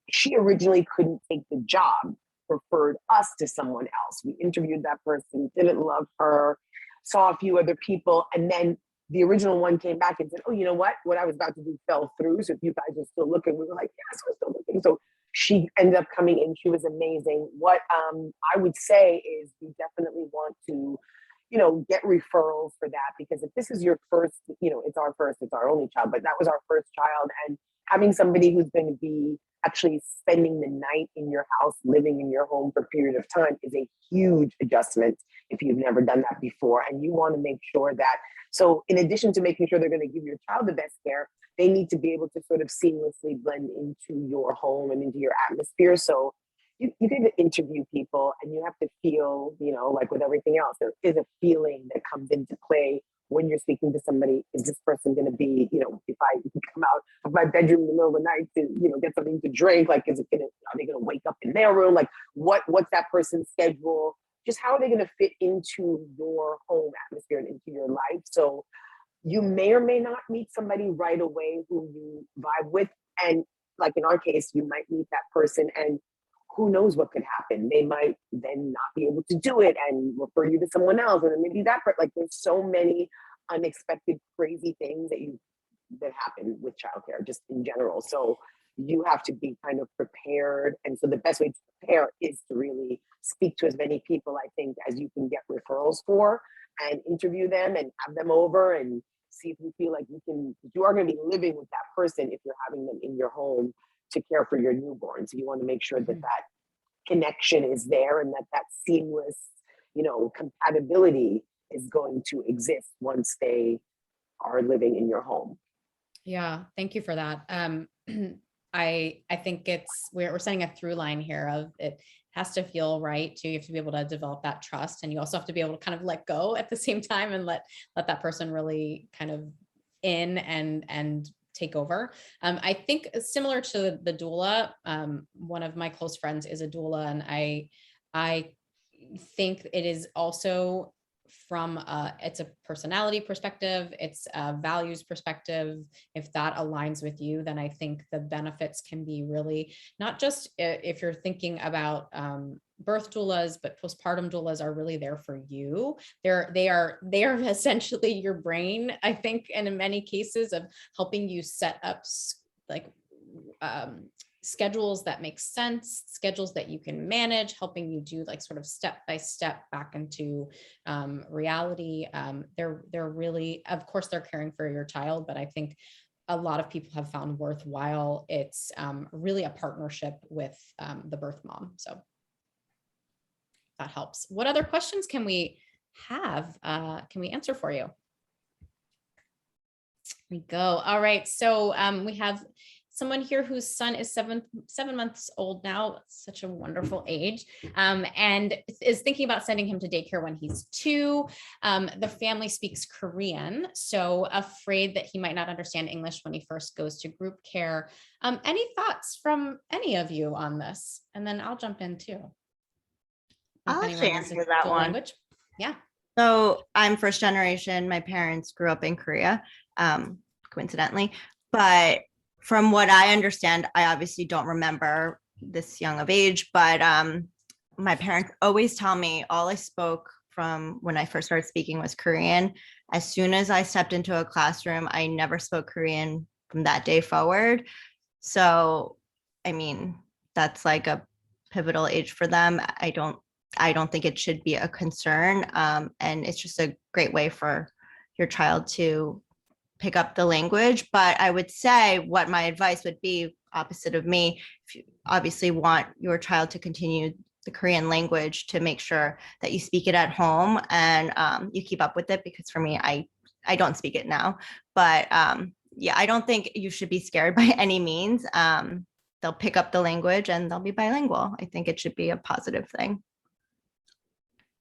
She originally couldn't take the job, referred us to someone else. We interviewed that person, didn't love her, saw a few other people, and then the original one came back and said, oh, you know what I was about to do fell through. So if you guys are still looking, we were like, yes, we're still looking. So she ended up coming in. She was amazing. What I would say is we definitely want to, get referrals for that, because if this is your first, it's our only child, but that was our first child. And having somebody who's going to be actually spending the night in your house, living in your home for a period of time is a huge adjustment if you've never done that before. And you want to make sure that, so in addition to making sure they're going to give your child the best care, they need to be able to sort of seamlessly blend into your home and into your atmosphere. So you get to interview people and you have to feel, like with everything else, there is a feeling that comes into play when you're speaking to somebody. Is this person going to be, if I come out of my bedroom in the middle of the night to, get something to drink, like, are they going to wake up in their room? Like what's that person's schedule? Just how are they going to fit into your home atmosphere and into your life? So you may or may not meet somebody right away who you vibe with. And like in our case, you might meet that person and who knows what could happen. They might then not be able to do it and refer you to someone else. And then maybe that part, like there's so many unexpected, crazy things that happen with childcare just in general. So you have to be kind of prepared. And so the best way to prepare is to really speak to as many people, I think, as you can get referrals for, and interview them and have them over and see if you feel like you are going to be living with that person if you're having them in your home to care for your newborn. So you want to make sure that that connection is there and that seamless, compatibility is going to exist once they are living in your home. Yeah, thank you for that. I think we're setting a through line here of it has to feel right too. You have to be able to develop that trust, and you also have to be able to kind of let go at the same time and let that person really kind of in and take over. I think similar to the doula, one of my close friends is a doula, and I think it is also from it's a personality perspective, it's a values perspective. If that aligns with you, then I think the benefits can be really not just if you're thinking about birth doulas, but postpartum doulas are really there for you. They are essentially your brain, I think, and in many cases of helping you set up like schedules that make sense, schedules that you can manage, helping you do like sort of step by step back into reality. They're really, of course, they're caring for your child, but I think a lot of people have found worthwhile. It's really a partnership with the birth mom. So that helps. What other questions can we have? Can we answer for you? Here we go. All right. So we have someone here whose son is 7 months old now, such a wonderful age, and is thinking about sending him to daycare when he's 2. The family speaks Korean, so afraid that he might not understand English when he first goes to group care. Any thoughts from any of you on this? And then I'll jump in too. I'll actually answer that one. Language. Yeah. So I'm first generation. My parents grew up in Korea, coincidentally, but from what I understand, I obviously don't remember this young of age, but my parents always tell me all I spoke from when I first started speaking was Korean. As soon as I stepped into a classroom, I never spoke Korean from that day forward. So, I mean, that's like a pivotal age for them. I don't think it should be a concern. And it's just a great way for your child to pick up the language. But I would say what my advice would be, opposite of me, if you obviously want your child to continue the Korean language, to make sure that you speak it at home and you keep up with it. Because for me, I don't speak it now. But yeah, I don't think you should be scared by any means. They'll pick up the language and they'll be bilingual. I think it should be a positive thing.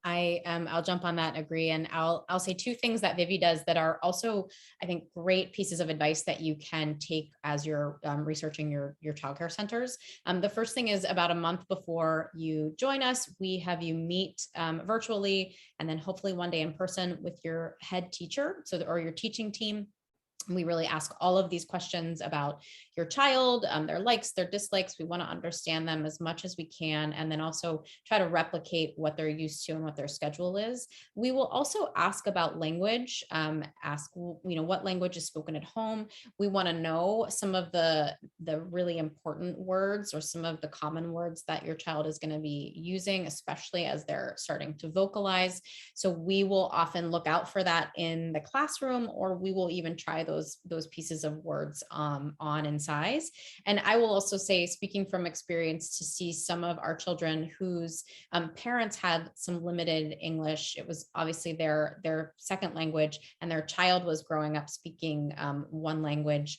I'll jump on that and agree. And I'll say 2 things that Vivvi does that are also, I think, great pieces of advice that you can take as you're researching your childcare centers. The first thing is about a month before you join us, we have you meet virtually and then hopefully one day in person with your head teacher, or your teaching team. We really ask all of these questions about your child, their likes, their dislikes. We want to understand them as much as we can, and then also try to replicate what they're used to and what their schedule is. We will also ask about language, ask, what language is spoken at home. We want to know some of the really important words or some of the common words that your child is going to be using, especially as they're starting to vocalize. So we will often look out for that in the classroom, or we will even try those pieces of words on in size. And I will also say, speaking from experience, to see some of our children whose parents had some limited English, it was obviously their second language, and their child was growing up speaking one language,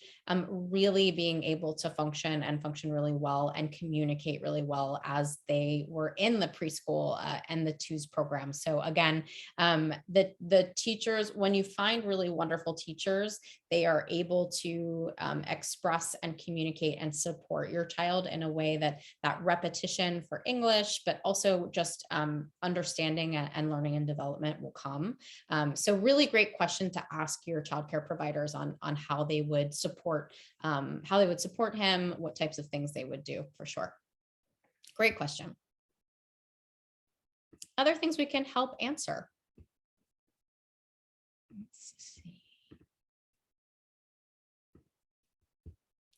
really being able to function really well and communicate really well as they were in the preschool and the twos program. So again, the teachers, when you find really wonderful teachers, they are able to express and communicate and support your child in a way that repetition for English, but also just understanding and learning and development will come. So really great question to ask your childcare providers on how they would support him, what types of things they would do, for sure. Great question. Other things we can help answer. Let's see.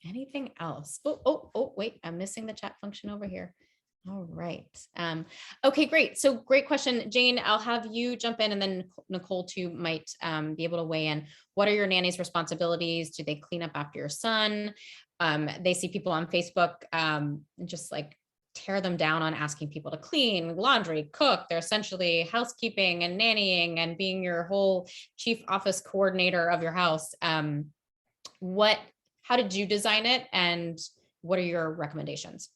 Anything else? Oh, wait, I'm missing the chat function over here. All right. Okay, great. So great question, Jane. I'll have you jump in, and then Nicole too might be able to weigh in. What are your nanny's responsibilities? Do they clean up after your son? They see people on Facebook just like tear them down on asking people to clean, laundry, cook. They're essentially housekeeping and nannying and being your whole chief office coordinator of your house. How did you design it, and what are your recommendations?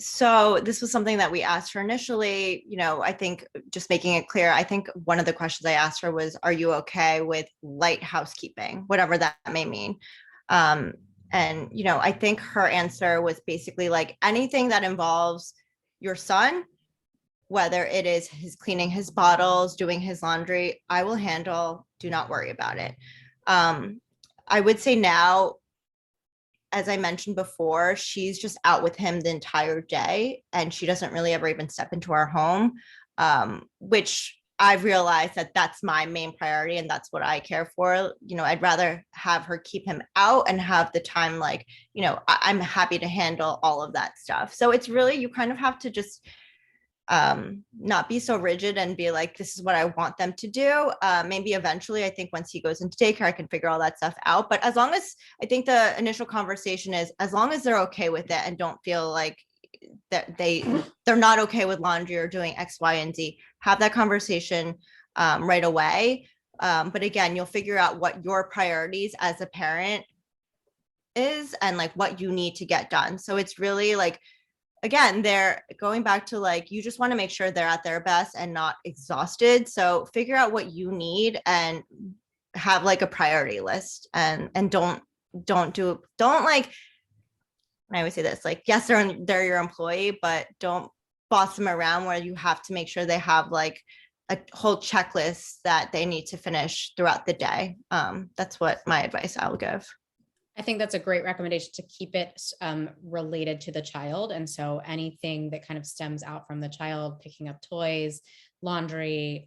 So this was something that we asked her initially. I think just making it clear, I think one of the questions I asked her was, are you okay with light housekeeping, whatever that may mean? And, I think her answer was basically like, anything that involves your son, whether it is his cleaning his bottles, doing his laundry, I will handle. Do not worry about it. I would say now, as I mentioned before, she's just out with him the entire day and she doesn't really ever even step into our home, which I've realized that that's my main priority and that's what I care for. You know, I'd rather have her keep him out and have the time, like, you know, I'm happy to handle all of that stuff. So it's really, you kind of have to just not be so rigid and be like, this is what I want them to do. Maybe eventually, I think once he goes into daycare, I can figure all that stuff out. But as long as, I think the initial conversation is, as long as they're okay with it and don't feel like that they're not okay with laundry or doing X, Y, and Z, have that conversation right away. But again, you'll figure out what your priorities as a parent is and like what you need to get done. So it's really like, again, they're going back to like, you just want to make sure they're at their best and not exhausted. So figure out what you need and have like a priority list, and don't like, I always say this, like, yes, they're your employee, but don't boss them around where you have to make sure they have like a whole checklist that they need to finish throughout the day. That's what my advice I'll give. I think that's a great recommendation to keep it related to the child. And so anything that kind of stems out from the child, picking up toys, laundry,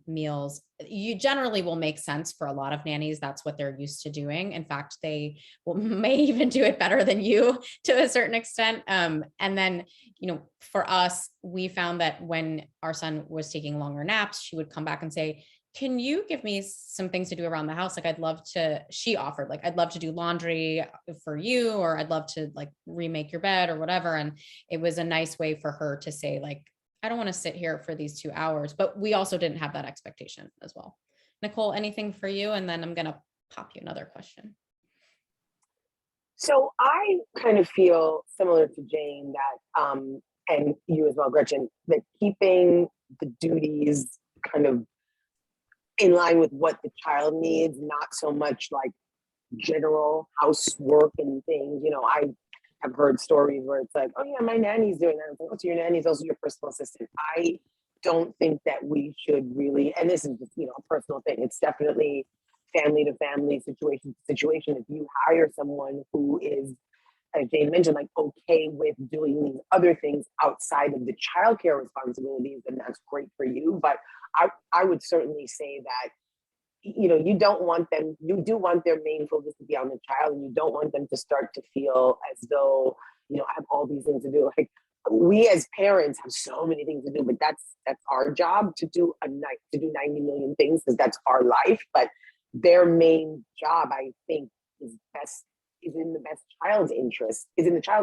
meals, you generally will make sense for a lot of nannies. That's what they're used to doing. In fact, they may even do it better than you to a certain extent. And then, you know, for us, we found that when our son was taking longer naps, she would come back and say, can you give me some things to do around the house? Like, I'd love to, she offered, like, I'd love to do laundry for you, or I'd love to like remake your bed or whatever. And it was a nice way for her to say, like, I don't want to sit here for these 2 hours, but we also didn't have that expectation as well. Nicole, anything for you? And then I'm going to pop you another question. So I kind of feel similar to Jane that, and you as well, Gretchen, that keeping the duties kind of in line with what the child needs, not so much like general housework and things. You know, I have heard stories where it's like, oh yeah, my nanny's doing that. Like, oh, so your nanny's also your personal assistant. I don't think that we should really, and this is just, you know, a personal thing. It's definitely family to family, situation to situation. If you hire someone who is, as Jane mentioned, like okay with doing these other things outside of the childcare responsibilities, then that's great for you. But I would certainly say that, you know, you don't want them, you do want their main focus to be on the child, and you don't want them to start to feel as though, you know, I have all these things to do. Like, we as parents have so many things to do, but that's our job to do 90 million things, because that's our life. But their main job, I think, is in the child's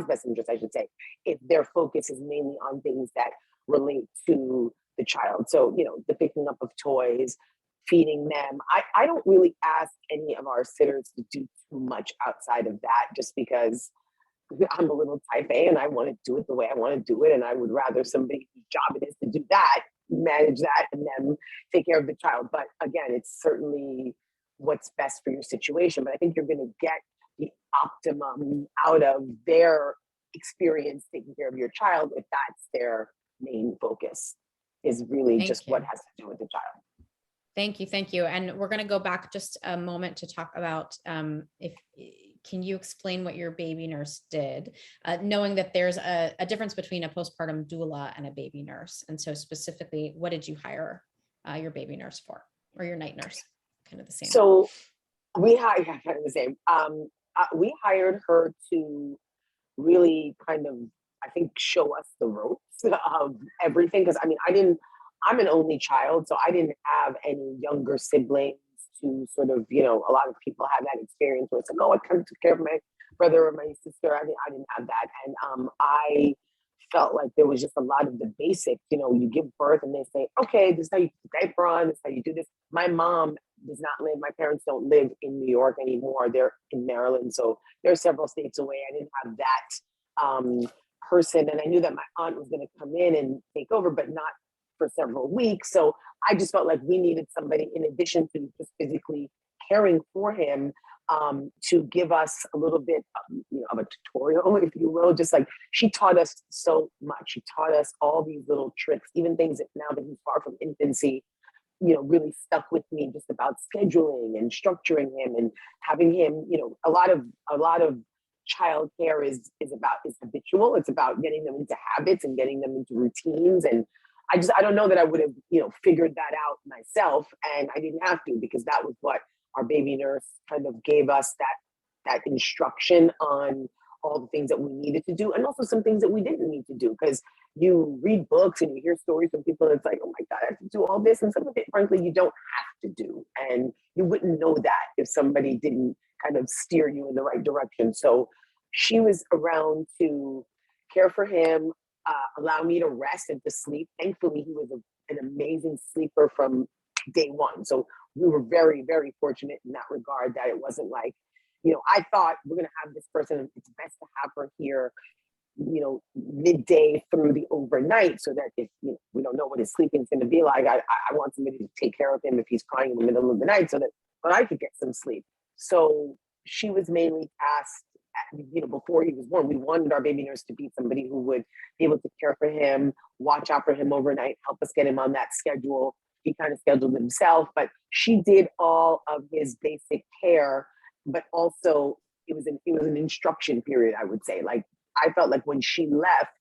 best interest, I should say, if their focus is mainly on things that relate to the child. So, you know, the picking up of toys, feeding them. I don't really ask any of our sitters to do too much outside of that, just because I'm a little type A and I want to do it the way I want to do it. And I would rather somebody whose job it is to do that, manage that, and then take care of the child. But again, it's certainly what's best for your situation. But I think you're going to get the optimum out of their experience taking care of your child if that's their main focus, is really just what has to do with the child. Thank you. Thank you. And we're going to go back just a moment to talk about can you explain what your baby nurse did, knowing that there's a difference between a postpartum doula and a baby nurse. And so specifically, what did you hire your baby nurse for, or your night nurse? Kind of the same. So we hired kind of the same. We hired her to really kind of, I think, show us the ropes of everything. Because I mean, I'm an only child, so I didn't have any younger siblings to sort of, you know, a lot of people have that experience where it's like, oh, I kind of took care of my brother or my sister. I didn't have that. And I felt like there was just a lot of the basics, you know, you give birth and they say, okay, this is how you put the diaper on, this is how you do this. My mom does not live, my parents don't live in New York anymore. They're in Maryland. So they're several states away. I didn't have that person. And I knew that my aunt was going to come in and take over, but not for several weeks. So I just felt like we needed somebody, in addition to just physically caring for him, to give us a little bit of a tutorial, if you will. Just like she taught us so much. She taught us all these little tricks, even things that now that he's far from infancy, really stuck with me, just about scheduling and structuring him and having him, a lot of childcare is habitual. It's about getting them into habits and getting them into routines. And I don't know that I would have, figured that out myself. And I didn't have to, because that was what our baby nurse kind of gave us, that instruction on all the things that we needed to do, and also some things that we didn't need to do. Because you read books and you hear stories from people, it's like, oh my God, I have to do all this. And some of it, frankly, you don't have to do. And you wouldn't know that if somebody didn't kind of steer you in the right direction. So she was around to care for him, allow me to rest and to sleep. Thankfully, he was an amazing sleeper from day one. So we were very, very fortunate in that regard, that it wasn't like, I thought we're going to have this person, it's best to have her here, midday through the overnight, so that if we don't know what his sleeping is going to be like, I want somebody to take care of him if he's crying in the middle of the night, so that I could get some sleep. So she was mainly tasked, before he was born. We wanted our baby nurse to be somebody who would be able to care for him, watch out for him overnight, help us get him on that schedule. He kind of scheduled himself, but she did all of his basic care. But also it was an instruction period, I would say. Like, I felt like when she left,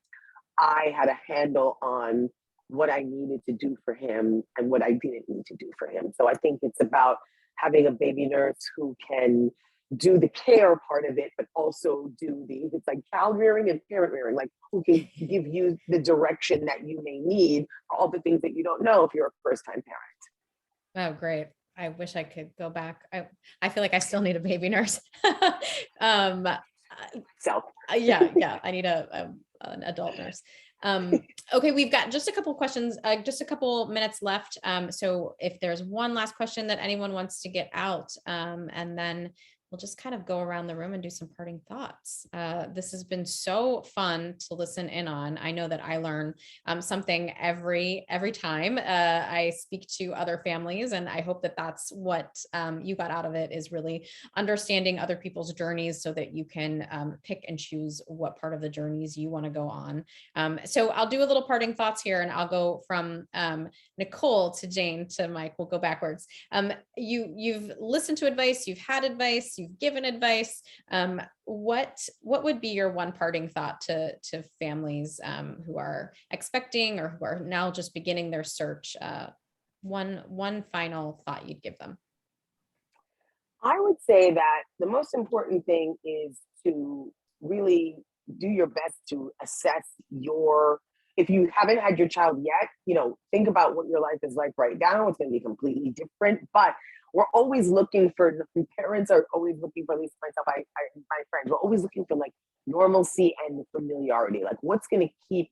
I had a handle on what I needed to do for him and what I didn't need to do for him. So I think it's about having a baby nurse who can do the care part of it, but also it's like child rearing and parent rearing, like who can give you the direction that you may need for all the things that you don't know if you're a first-time parent. Oh, great. I wish I could go back. I feel like I still need a baby nurse. So yeah, I need an adult nurse. Okay, we've got just a couple questions, just a couple minutes left. So if there's one last question that anyone wants to get out, and then we'll just kind of go around the room and do some parting thoughts. This has been so fun to listen in on. I know that I learn something every time I speak to other families, and I hope that that's what you got out of it, is really understanding other people's journeys so that you can pick and choose what part of the journeys you want to go on. So I'll do a little parting thoughts here, and I'll go from Nicole to Jane to Mike. We'll go backwards. You've listened to advice, you've had advice, you've given advice. What would be your one parting thought to families who are expecting or who are now just beginning their search? One final thought you'd give them. I would say that the most important thing is to really do your best to assess if you haven't had your child yet, think about what your life is like right now. It's going to be completely different, but we're always looking parents are always looking for, at least myself, my friends, we're always looking for like normalcy and familiarity. Like, what's going to keep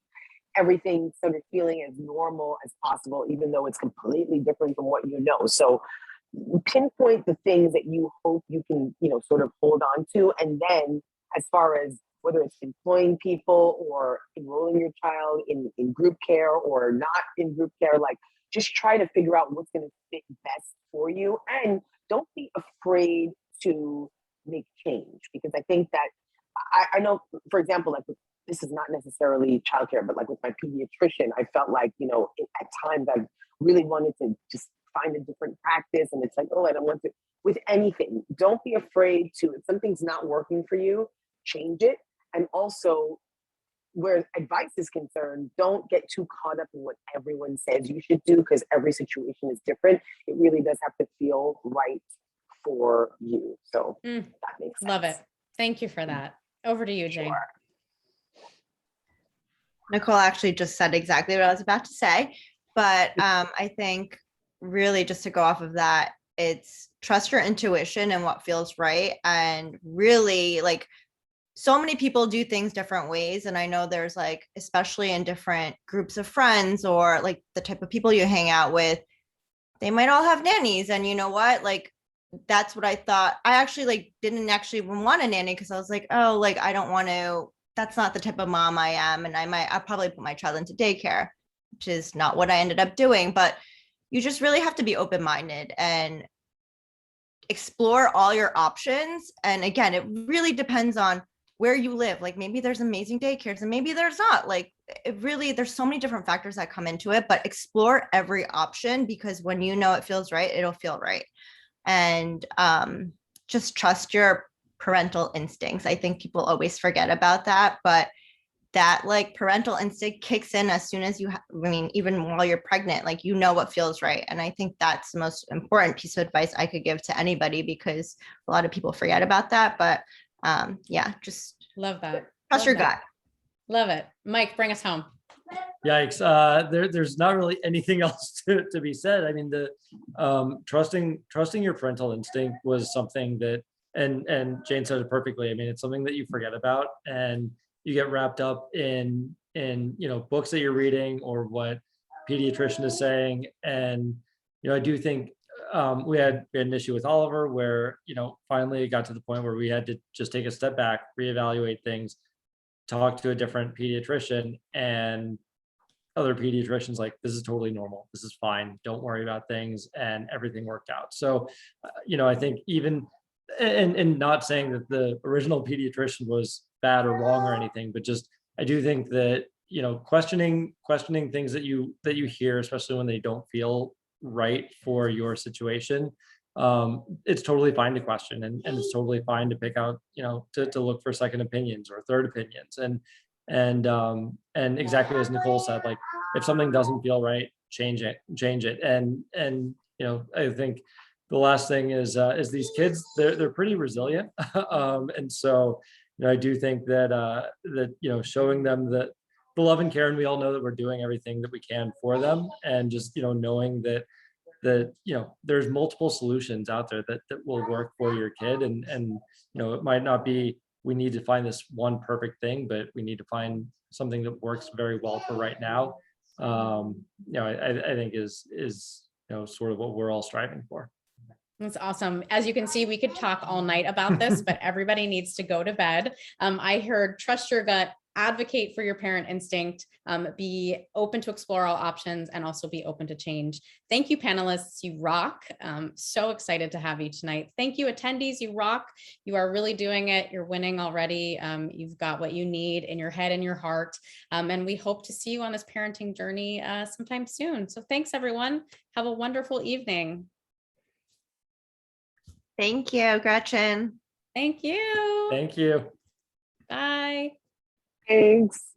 everything sort of feeling as normal as possible, even though it's completely different from what you know. So pinpoint the things that you hope you can, sort of hold on to. And then as far as whether it's employing people or enrolling your child in group care or not in group care, like just try to figure out what's going to fit best for you. And don't be afraid to make change, because I think that I know, for example, like this is not necessarily childcare, but like with my pediatrician, I felt like, at times I really wanted to just find a different practice. And it's like, oh, I don't want to. With anything, don't be afraid to, if something's not working for you, change it. And also, where advice is concerned, don't get too caught up in what everyone says you should do, because every situation is different. It really does have to feel right for you. So that makes sense. Love it. Thank you for that. Over to you, Jane. Sure. Nicole actually just said exactly what I was about to say, but I think really just to go off of that, it's trust your intuition and what feels right. And really, like, so many people do things different ways. And I know there's like, especially in different groups of friends or like the type of people you hang out with, they might all have nannies. And you know what, like, that's what I thought. I actually like didn't actually even want a nanny, because I was like, oh, like, I don't want to, that's not the type of mom I am. And I'll probably put my child into daycare, which is not what I ended up doing. But you just really have to be open-minded. And explore all your options. And again, it really depends on where you live. Like maybe there's amazing daycares and maybe there's not. Like it really, there's so many different factors that come into it, but explore every option, because when you know it feels right, it'll feel right. And just trust your parental instincts. I think people always forget about that, but that like parental instinct kicks in as soon as I mean, even while you're pregnant, like, you know what feels right. And I think that's the most important piece of advice I could give to anybody, because a lot of people forget about that. But yeah, just Love that. trust Love your that. gut. Love it. Mike, bring us home. Yikes. There's not really anything else to be said. I mean, the trusting your parental instinct was something that, and Jane said it perfectly. I mean, it's something that you forget about, and you get wrapped up in books that you're reading or what pediatrician is saying. And I do think we had an issue with Oliver where finally it got to the point where we had to just take a step back, reevaluate things, talk to a different pediatrician, and other pediatricians like, this is totally normal, this is fine, don't worry about things, and everything worked out. So I think even and not saying that the original pediatrician was bad or wrong or anything, but just I do think that questioning things that you hear, especially when they don't feel right for your situation, it's totally fine to question, and it's totally fine to pick out to look for second opinions or third opinions, and exactly as Nicole said, like if something doesn't feel right, change it. And I think the last thing is these kids, they're pretty resilient. And so I do think that showing them that the love and care, and we all know that we're doing everything that we can for them, and just knowing that there's multiple solutions out there that will work for your kid, and it might not be we need to find this one perfect thing, but we need to find something that works very well for right now. I think is sort of what we're all striving for. That's awesome. As you can see, we could talk all night about this, but everybody needs to go to bed. I heard trust your gut, advocate for your parent instinct, be open to explore all options, and also be open to change. Thank you, panelists. You rock. So excited to have you tonight. Thank you, attendees. You rock. You are really doing it. You're winning already. You've got what you need in your head and your heart. And we hope to see you on this parenting journey sometime soon. So thanks, everyone. Have a wonderful evening. Thank you, Gretchen. Thank you. Thank you. Bye. Thanks.